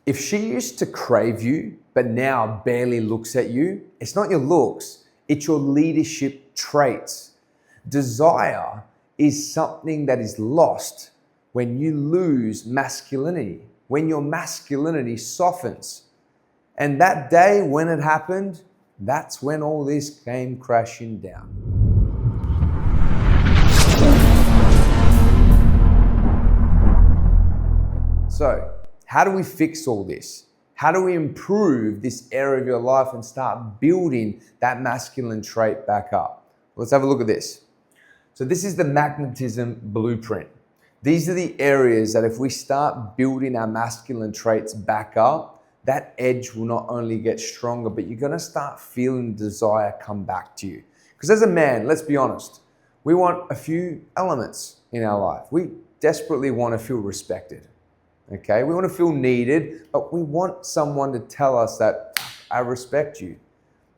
If she used to crave you, but now barely looks at you, it's not your looks, it's your leadership traits. Desire is something that is lost when you lose masculinity, when your masculinity softens. And that day when it happened, that's when all this came crashing down. So, how do we fix all this? How do we improve this area of your life and start building that masculine trait back up? Let's have a look at this. So this is the Magnetism Blueprint. These are the areas that if we start building our masculine traits back up, that edge will not only get stronger, but you're gonna start feeling desire come back to you. Because as a man, let's be honest, we want a few elements in our life. We desperately want to feel respected. Okay, we want to feel needed, but we want someone to tell us that I respect you.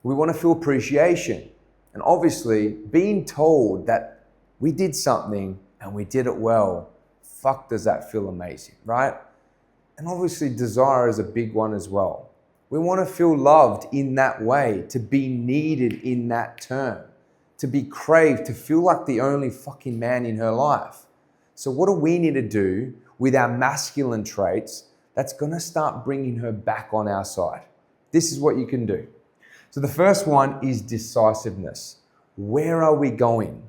We want to feel appreciation. And obviously, being told that we did something and we did it well, fuck, does that feel amazing, right? And obviously, desire is a big one as well. We want to feel loved in that way, to be needed in that term, to be craved, to feel like the only fucking man in her life. So what do we need to do with our masculine traits that's gonna start bringing her back on our side? This is what you can do. So the first one is decisiveness. Where are we going?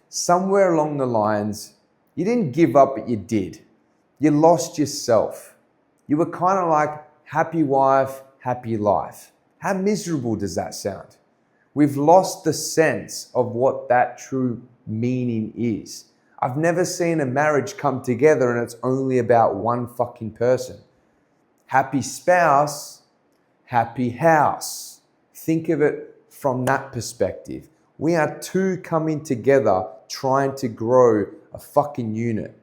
Somewhere along the lines, you didn't give up, but you did. You lost yourself. You were kind of like happy wife, happy life. How miserable does that sound? We've lost the sense of what that true meaning is. I've never seen a marriage come together and it's only about one fucking person. Happy spouse, happy house. Think of it from that perspective. We are two coming together trying to grow a fucking unit.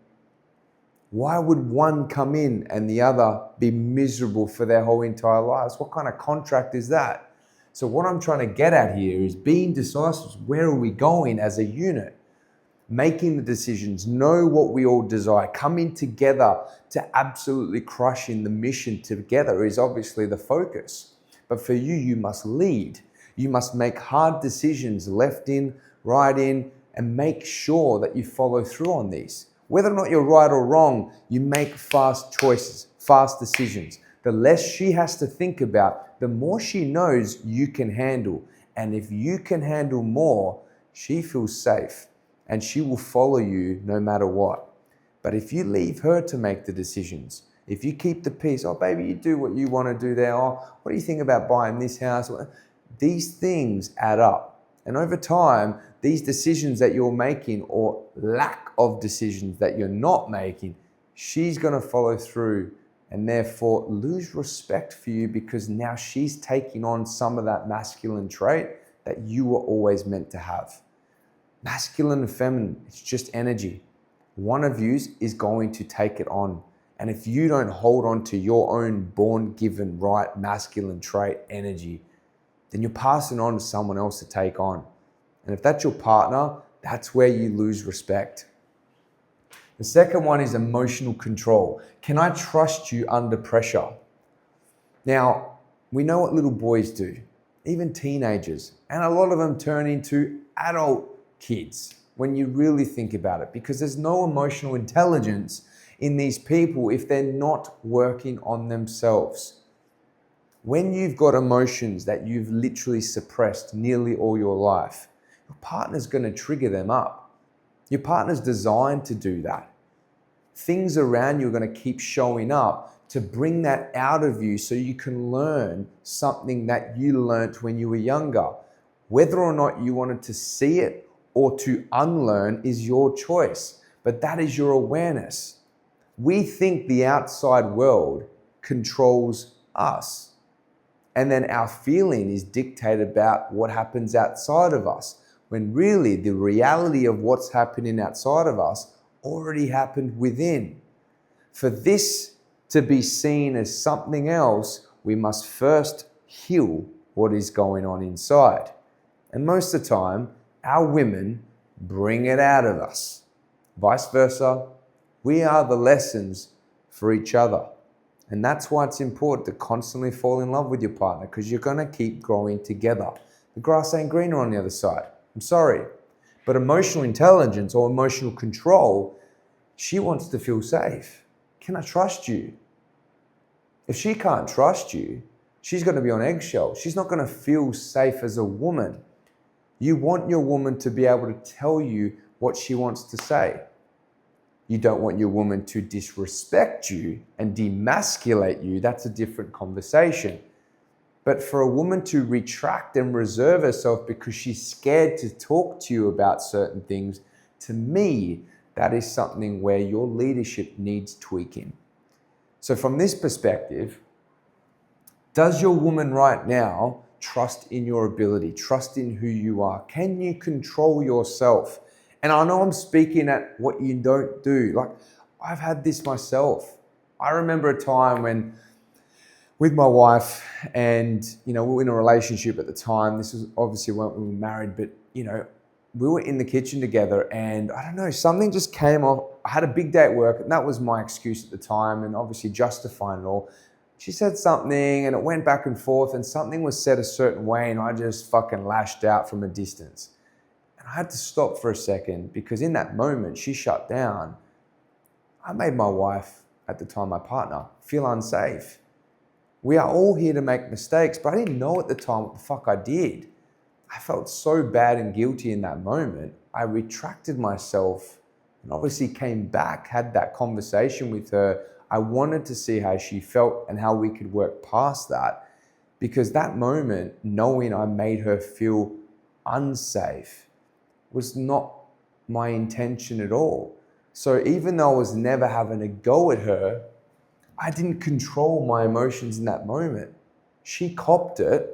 Why would one come in and the other be miserable for their whole entire lives? What kind of contract is that? So what I'm trying to get at here is being decisive. Where are we going as a unit? Making the decisions, know what we all desire, coming together to absolutely crush in the mission together is obviously the focus. But for you, you must lead. You must make hard decisions, left in, right in, and make sure that you follow through on these. Whether or not you're right or wrong, you make fast choices, fast decisions. The less she has to think about, the more she knows you can handle. And if you can handle more, she feels safe. And she will follow you no matter what. But if you leave her to make the decisions, if you keep the peace, oh baby, you do what you want to do there, oh, what do you think about buying this house? These things add up. And over time, these decisions that you're making or lack of decisions that you're not making, she's going to follow through and therefore lose respect for you because now she's taking on some of that masculine trait that you were always meant to have. Masculine and feminine, it's just energy. One of you is going to take it on. And if you don't hold on to your own born-given right masculine trait energy, then you're passing on to someone else to take on. And if that's your partner, that's where you lose respect. The second one is emotional control. Can I trust you under pressure? Now, we know what little boys do, even teenagers, and a lot of them turn into adult kids when you really think about it, because there's no emotional intelligence in these people if they're not working on themselves. When you've got emotions that you've literally suppressed nearly all your life, your partner's going to trigger them up. Your partner's designed to do that. Things around you are going to keep showing up to bring that out of you so you can learn something that you learnt when you were younger. Whether or not you wanted to see it or to unlearn is your choice, but that is your awareness. We think the outside world controls us, and then our feeling is dictated about what happens outside of us, when really the reality of what's happening outside of us already happened within. For this to be seen as something else, we must first heal what is going on inside. And most of the time, our women bring it out of us. Vice versa, we are the lessons for each other. And that's why it's important to constantly fall in love with your partner, because you're going to keep growing together. The grass ain't greener on the other side. I'm sorry. But emotional intelligence or emotional control, she wants to feel safe. Can I trust you? If she can't trust you, she's going to be on eggshells. She's not going to feel safe as a woman. You want your woman to be able to tell you what she wants to say. You don't want your woman to disrespect you and demasculate you. That's a different conversation. But for a woman to retract and reserve herself because she's scared to talk to you about certain things, to me, that is something where your leadership needs tweaking. So from this perspective, does your woman right now trust in your ability, trust in who you are? Can you control yourself? And I know I'm speaking at what you don't do. Like, I've had this myself. I remember a time when, with my wife, and, we were in a relationship at the time. This was obviously when we were married, but, we were in the kitchen together and I don't know, something just came off. I had a big day at work and that was my excuse at the time, and obviously justifying it all. She said something and it went back and forth, and something was said a certain way and I just fucking lashed out from a distance. And I had to stop for a second, because in that moment she shut down. I made my wife, at the time my partner, feel unsafe. We are all here to make mistakes, but I didn't know at the time what the fuck I did. I felt so bad and guilty in that moment. I retracted myself and obviously came back, had that conversation with her. I wanted to see how she felt and how we could work past that, because that moment, knowing I made her feel unsafe, was not my intention at all. So even though I was never having a go at her, I didn't control my emotions in that moment. She copped it,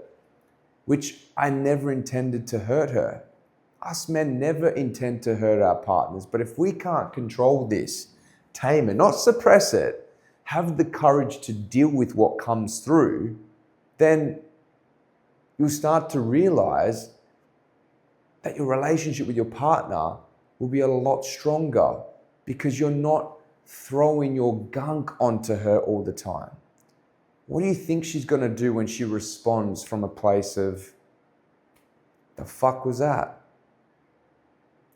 which I never intended to hurt her. Us men never intend to hurt our partners, but if we can't control this, tame it, not suppress it, have the courage to deal with what comes through, then you'll start to realize that your relationship with your partner will be a lot stronger, because you're not throwing your gunk onto her all the time. What do you think she's going to do when she responds from a place of, the fuck was that?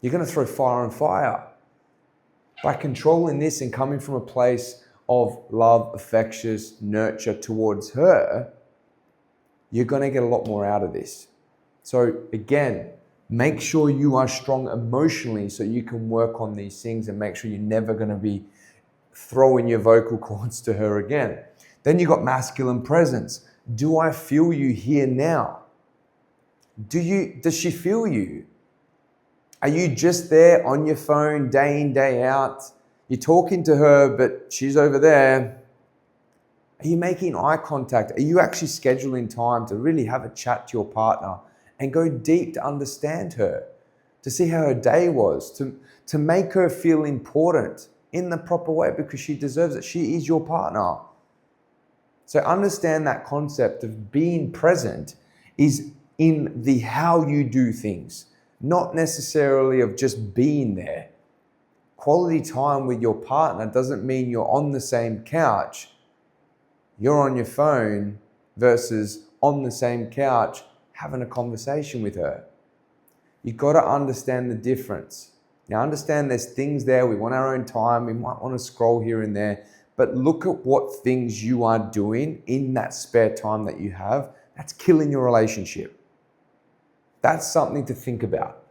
You're going to throw fire on fire. By controlling this and coming from a place of love, affectious, nurture towards her, you're going to get a lot more out of this. So again, make sure you are strong emotionally so you can work on these things, and make sure you're never going to be throwing your vocal cords to her again. Then you got masculine presence. Do I feel you here now? Does she feel you? Are you just there on your phone day in, day out? You're talking to her, but she's over there. Are you making eye contact? Are you actually scheduling time to really have a chat to your partner and go deep to understand her, to see how her day was, to make her feel important in the proper way, because she deserves it. She is your partner. So understand that concept of being present is in the how you do things, not necessarily of just being there. Quality time with your partner doesn't mean you're on the same couch, you're on your phone, versus on the same couch having a conversation with her. You've got to understand the difference. Now, understand there's things there. We want our own time. We might want to scroll here and there. But look at what things you are doing in that spare time that you have. That's killing your relationship. That's something to think about.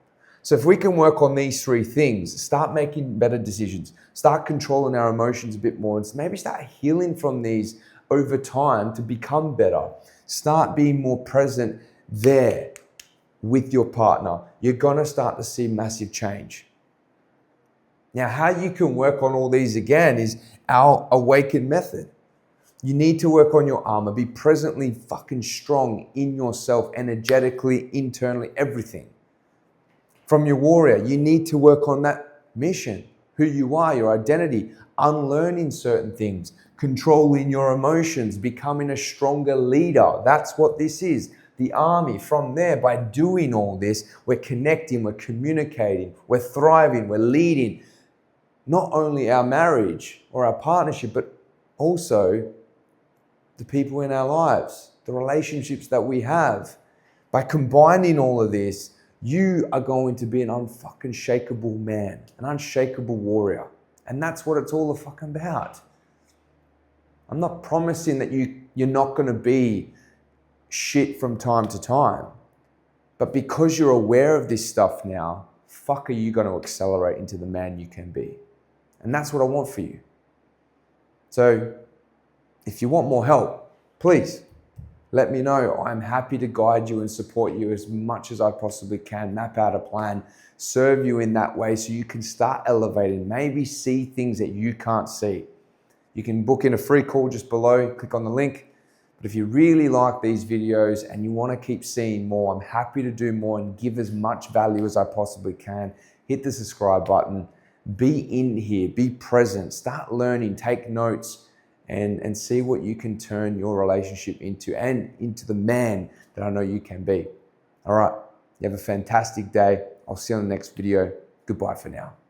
So if we can work on these three things, start making better decisions, start controlling our emotions a bit more, and maybe start healing from these over time to become better. Start being more present there with your partner. You're going to start to see massive change. Now, how you can work on all these again is our awakened method. You need to work on your armor. Be presently fucking strong in yourself, energetically, internally, everything. From your warrior, you need to work on that mission, who you are, your identity, unlearning certain things, controlling your emotions, becoming a stronger leader. That's what this is. The army. From there, by doing all this, we're connecting, we're communicating, we're thriving, we're leading not only our marriage or our partnership, but also the people in our lives, the relationships that we have. By combining all of this, you are going to be an unshakable man, an unshakable warrior. And that's what it's all fucking about. I'm not promising that you're not going to be shit from time to time. But because you're aware of this stuff now, are you going to accelerate into the man you can be? And that's what I want for you. So if you want more help, please let me know. I'm happy to guide you and support you as much as I possibly can, map out a plan, serve you in that way so you can start elevating, maybe see things that you can't see. You can book in a free call just below, click on the link. But if you really like these videos and you want to keep seeing more, I'm happy to do more and give as much value as I possibly can. Hit the subscribe button, be in here, be present, start learning, take notes, and see what you can turn your relationship into and into the man that I know you can be. All right, you have a fantastic day. I'll see you on the next video. Goodbye for now.